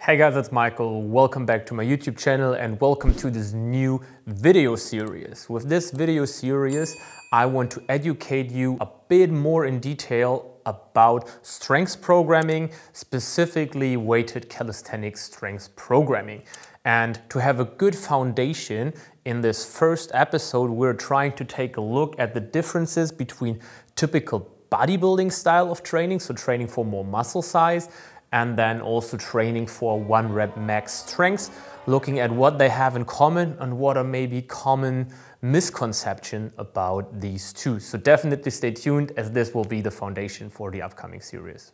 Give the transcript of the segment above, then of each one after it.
Hey guys, it's Michael. Welcome back to my YouTube channel and welcome to this new video series. With this video series, I want to educate you a bit more in detail about strength programming, specifically weighted calisthenics strength programming. And to have a good foundation, in this first episode, we're trying to take a look at the differences between typical bodybuilding style of training, so training for more muscle size, and then also training for 1 rep max strengths, looking at what they have in common and what are maybe common misconceptions about these two. So definitely stay tuned, as this will be the foundation for the upcoming series.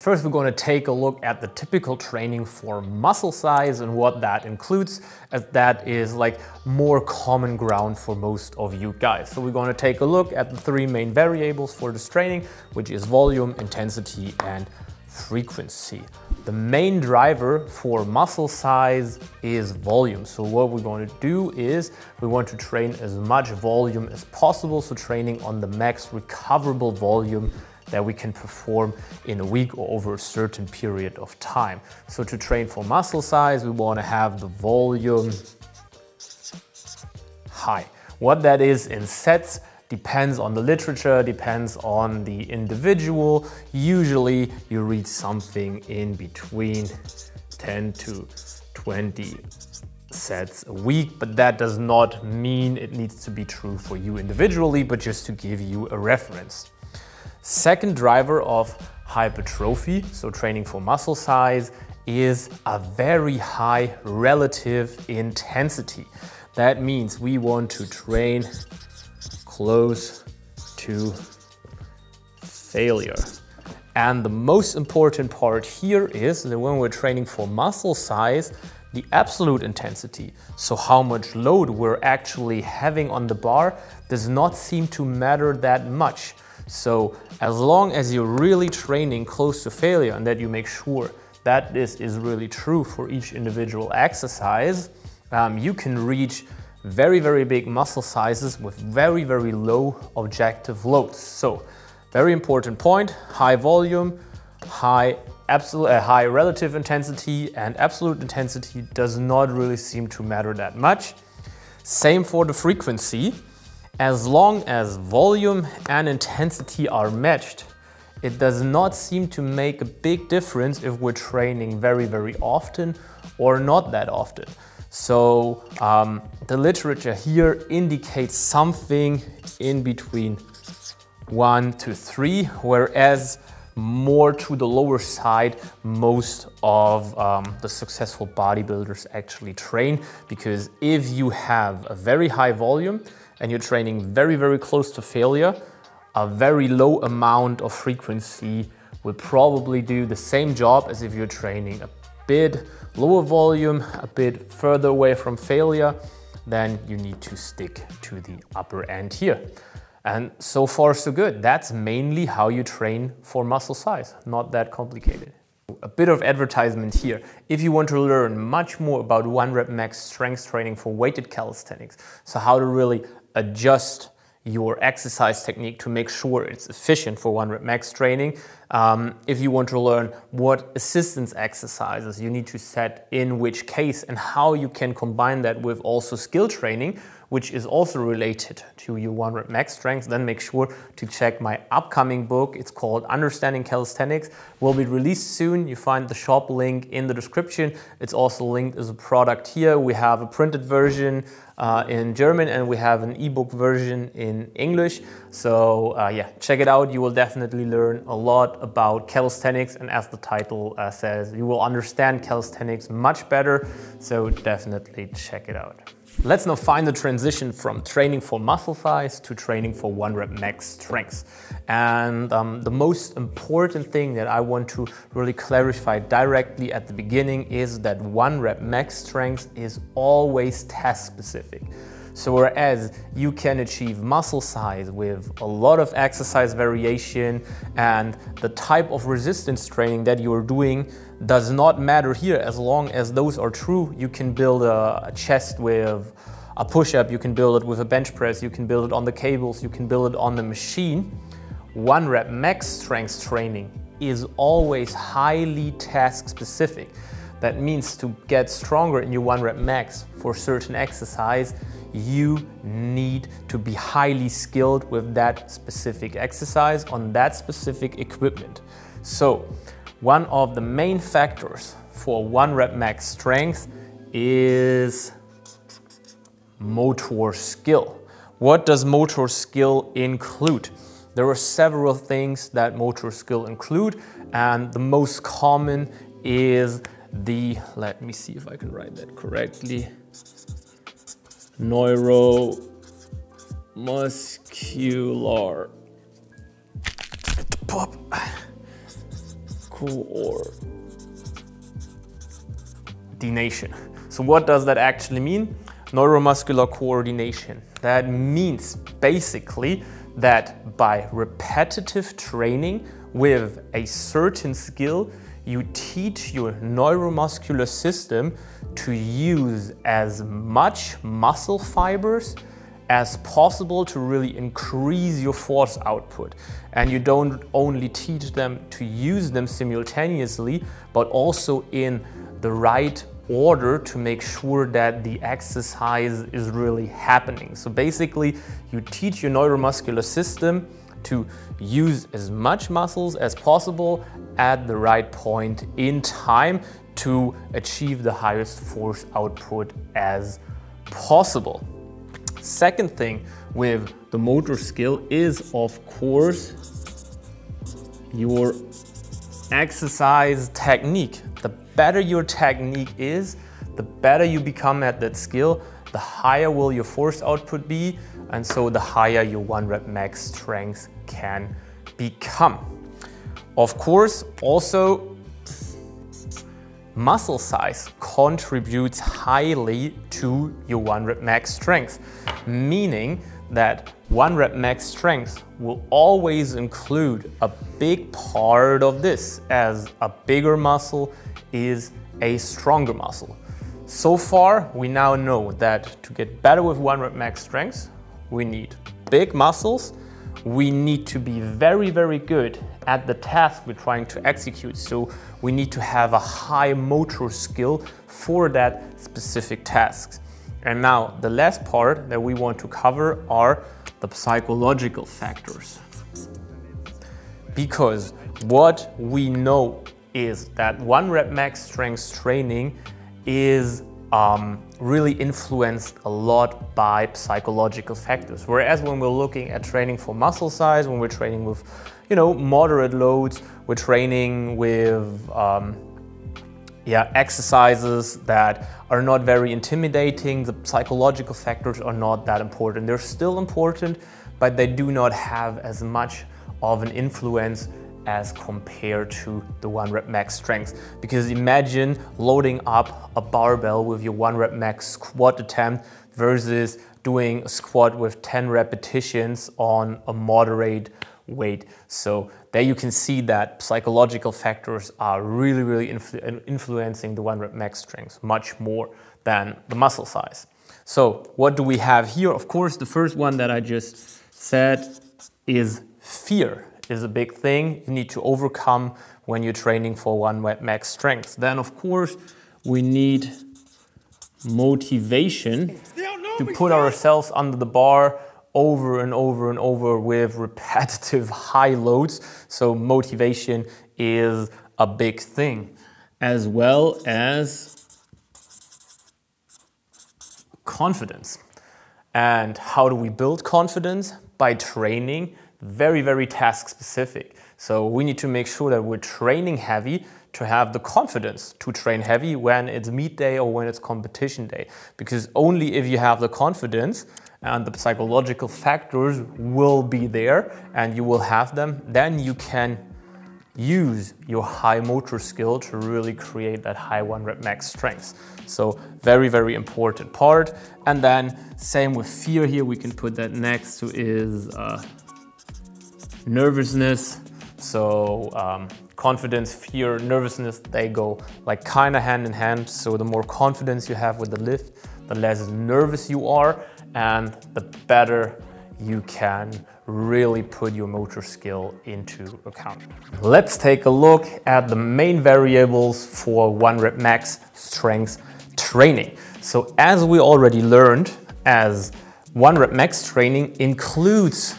First, we're going to take a look at the typical training for muscle size and what that includes, as that is like more common ground for most of you guys. So we're going to take a look at the 3 main variables for this training, which is volume, intensity, and frequency. The main driver for muscle size is volume. So what we're going to do is we want to train as much volume as possible. So training on the max recoverable volume that we can perform in a week or over a certain period of time. So to train for muscle size, we want to have the volume high. What that is in sets depends on the literature, depends on the individual. Usually you read something in between 10 to 20 sets a week, but that does not mean it needs to be true for you individually, but just to give you a reference. Second driver of hypertrophy, so training for muscle size, is a very high relative intensity. That means we want to train close to failure. And the most important part here is that when we're training for muscle size, the absolute intensity, so how much load we're actually having on the bar, does not seem to matter that much. So as long as you're really training close to failure and that you make sure that this is really true for each individual exercise, you can reach very, very big muscle sizes with very, very low objective loads. So very important point, high volume, high relative intensity, and absolute intensity does not really seem to matter that much. Same for the frequency. As long as volume and intensity are matched, it does not seem to make a big difference if we're training very, very often or not that often. So the literature here indicates something in between 1 to 3, whereas more to the lower side, most of the successful bodybuilders actually train, because if you have a very high volume and you're training very, very close to failure, a very low amount of frequency will probably do the same job as if you're training a bit lower volume, a bit further away from failure. Then you need to stick to the upper end here. And so far so good. That's mainly how you train for muscle size, not that complicated. A bit of advertisement here. If you want to learn much more about 1 rep max strength training for weighted calisthenics, so how to really adjust your exercise technique to make sure it's efficient for 1 rep max training. If you want to learn what assistance exercises you need to set in which case and how you can combine that with also skill training, which is also related to your 1 rep max strength, then make sure to check my upcoming book. It's called Understanding Calisthenics. Will be released soon. You find the shop link in the description. It's also linked as a product here. We have a printed version in German and we have an ebook version in English. So yeah, check it out. You will definitely learn a lot about calisthenics, and as the title says, you will understand calisthenics much better. So definitely check it out. Let's now find the transition from training for muscle size to training for 1 rep max strength. And the most important thing that I want to really clarify directly at the beginning is that 1 rep max strength is always task specific. So whereas you can achieve muscle size with a lot of exercise variation, and the type of resistance training that you're doing does not matter here, as long as those are true. You can build a chest with a push-up, you can build it with a bench press, you can build it on the cables, you can build it on the machine. 1 rep max strength training is always highly task specific. That means to get stronger in your 1 rep max for certain exercise, you need to be highly skilled with that specific exercise on that specific equipment. So one of the main factors for 1 rep max strength is motor skill. What does motor skill include? There are several things that motor skill include, and the most common is let me see if I can write that correctly, neuromuscular coordination. So what does that actually mean? Neuromuscular coordination. That means basically that by repetitive training with a certain skill, you teach your neuromuscular system to use as much muscle fibers as possible to really increase your force output. And you don't only teach them to use them simultaneously, but also in the right order to make sure that the exercise is really happening. So basically, you teach your neuromuscular system to use as much muscles as possible at the right point in time to achieve the highest force output as possible. Second thing with the motor skill is, of course, your exercise technique. The better your technique is, the better you become at that skill, the higher will your force output be, and so the higher your 1 rep max strength can become. Of course, also muscle size contributes highly to your 1 rep max strength, meaning that 1 rep max strength will always include a big part of this, as a bigger muscle is a stronger muscle. So far, we now know that to get better with 1 rep max strength, we need big muscles, we need to be very, very good at the task we're trying to execute. So we need to have a high motor skill for that specific task. And now the last part that we want to cover are the psychological factors. Because what we know is that 1 rep max strength training is really influenced a lot by psychological factors. Whereas when we're looking at training for muscle size, when we're training with, moderate loads, we're training with exercises that are not very intimidating, the psychological factors are not that important. They're still important, but they do not have as much of an influence as compared to the 1 rep max strength. Because imagine loading up a barbell with your 1 rep max squat attempt versus doing a squat with 10 repetitions on a moderate weight. So there you can see that psychological factors are really influencing the 1 rep max strength much more than the muscle size. So what do we have here? Of course, the first one that I just said is fear. Is a big thing you need to overcome when you're training for 1 rep max strength. Then of course we need motivation to put ourselves under the bar over and over and over with repetitive high loads. So motivation is a big thing, as well as confidence. And how do we build confidence? By training very task specific. So we need to make sure that we're training heavy to have the confidence to train heavy when it's meet day or when it's competition day. Because only if you have the confidence and the psychological factors will be there and you will have them, then you can use your high motor skill to really create that high 1 rep max strength. So very important part. And then same with fear here, we can put that next to is nervousness. So confidence, fear, nervousness, they go like kind of hand in hand. So the more confidence you have with the lift, the less nervous you are and the better you can really put your motor skill into account. Let's take a look at the main variables for 1 rep max strength training. So as we already learned, as 1 rep max training includes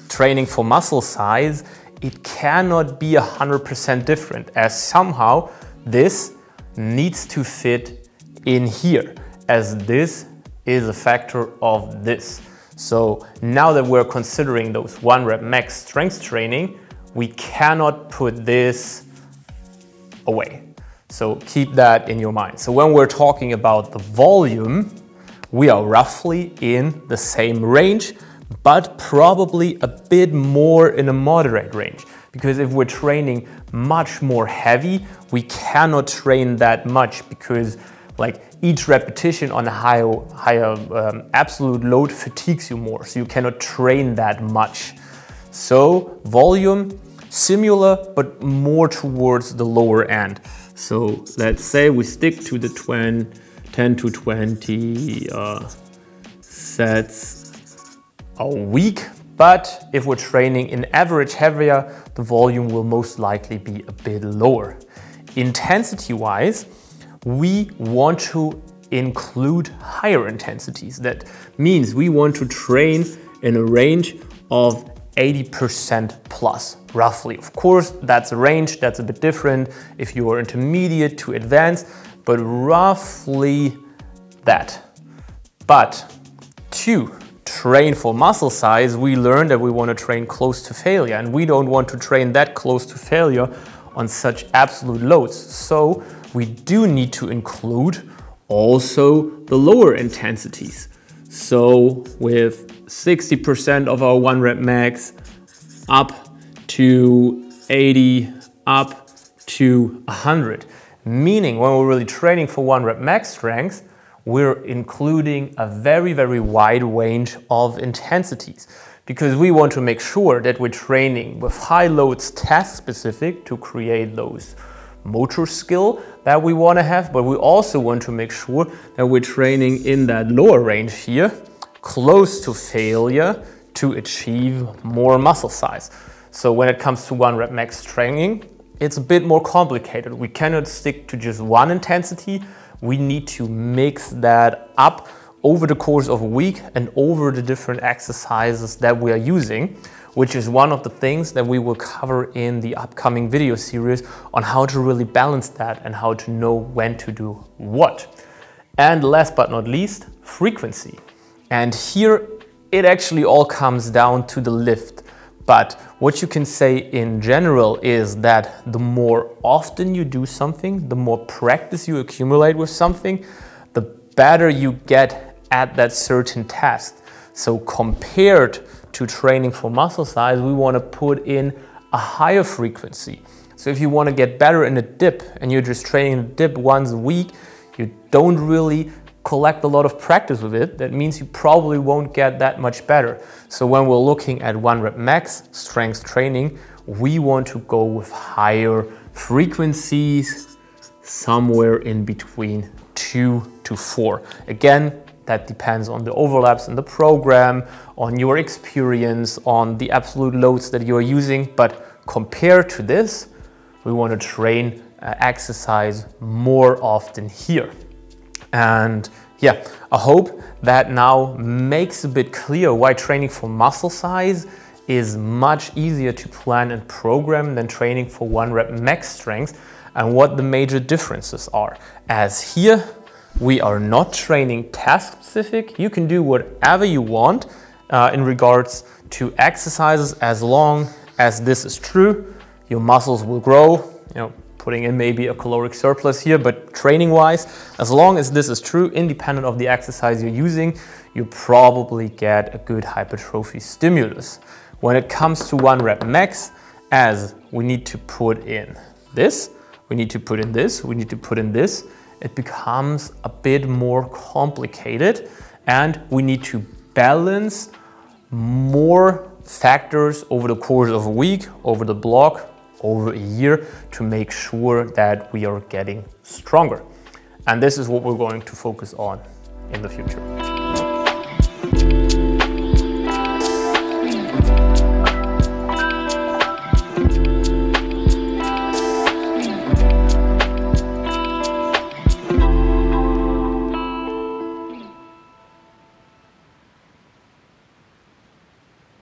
training for muscle size, it cannot be 100% different, as somehow this needs to fit in here, as this is a factor of this. So now that we're considering those 1 rep max strength training, we cannot put this away. So keep that in your mind. So when we're talking about the volume, we are roughly in the same range, but probably a bit more in a moderate range. Because if we're training much more heavy, we cannot train that much, because like each repetition on a higher absolute load fatigues you more, so you cannot train that much. So volume, similar, but more towards the lower end. So let's say we stick to the 10 to 20 sets a week. But if we're training in average heavier, the volume will most likely be a bit lower. Intensity-wise, we want to include higher intensities. That means we want to train in a range of 80% plus, roughly. Of course, that's a range, that's a bit different if you are intermediate to advanced, but roughly that. But to train for muscle size, we learned that we want to train close to failure, and we don't want to train that close to failure on such absolute loads. So we do need to include also the lower intensities. So with 60% of our 1 rep max up to 80, up to 100. Meaning when we're really training for 1 rep max strength, we're including a very, very wide range of intensities, because we want to make sure that we're training with high loads task specific to create those motor skill that we want to have, but we also want to make sure that we're training in that lower range here, close to failure, to achieve more muscle size. So when it comes to 1 rep max training, it's a bit more complicated. We cannot stick to just one intensity. We need to mix that up over the course of a week and over the different exercises that we are using, which is one of the things that we will cover in the upcoming video series on how to really balance that and how to know when to do what. And last but not least, frequency. And here it actually all comes down to the lift. But what you can say in general is that the more often you do something, the more practice you accumulate with something, the better you get at that certain task. So compared to training for muscle size, we want to put in a higher frequency. So if you want to get better in a dip and you're just training a dip once a week, you don't really collect a lot of practice with it. That means you probably won't get that much better. So when we're looking at 1 rep max strength training, we want to go with higher frequencies, somewhere in between 2 to 4. Again, that depends on the overlaps in the program, on your experience, on the absolute loads that you are using. But compared to this, we want to train exercise more often here. And yeah, I hope that now makes a bit clear why training for muscle size is much easier to plan and program than training for 1 rep max strength, and what the major differences are. As here, we are not training task specific. You can do whatever you want in regards to exercises, as long as this is true. Your muscles will grow, putting in maybe a caloric surplus here, but training wise, as long as this is true, independent of the exercise you're using, you probably get a good hypertrophy stimulus. When it comes to 1 rep max, as we need to put in this, we need to put in this, we need to put in this, it becomes a bit more complicated, and we need to balance more factors over the course of a week, over the block, over a year, to make sure that we are getting stronger. And this is what we're going to focus on in the future.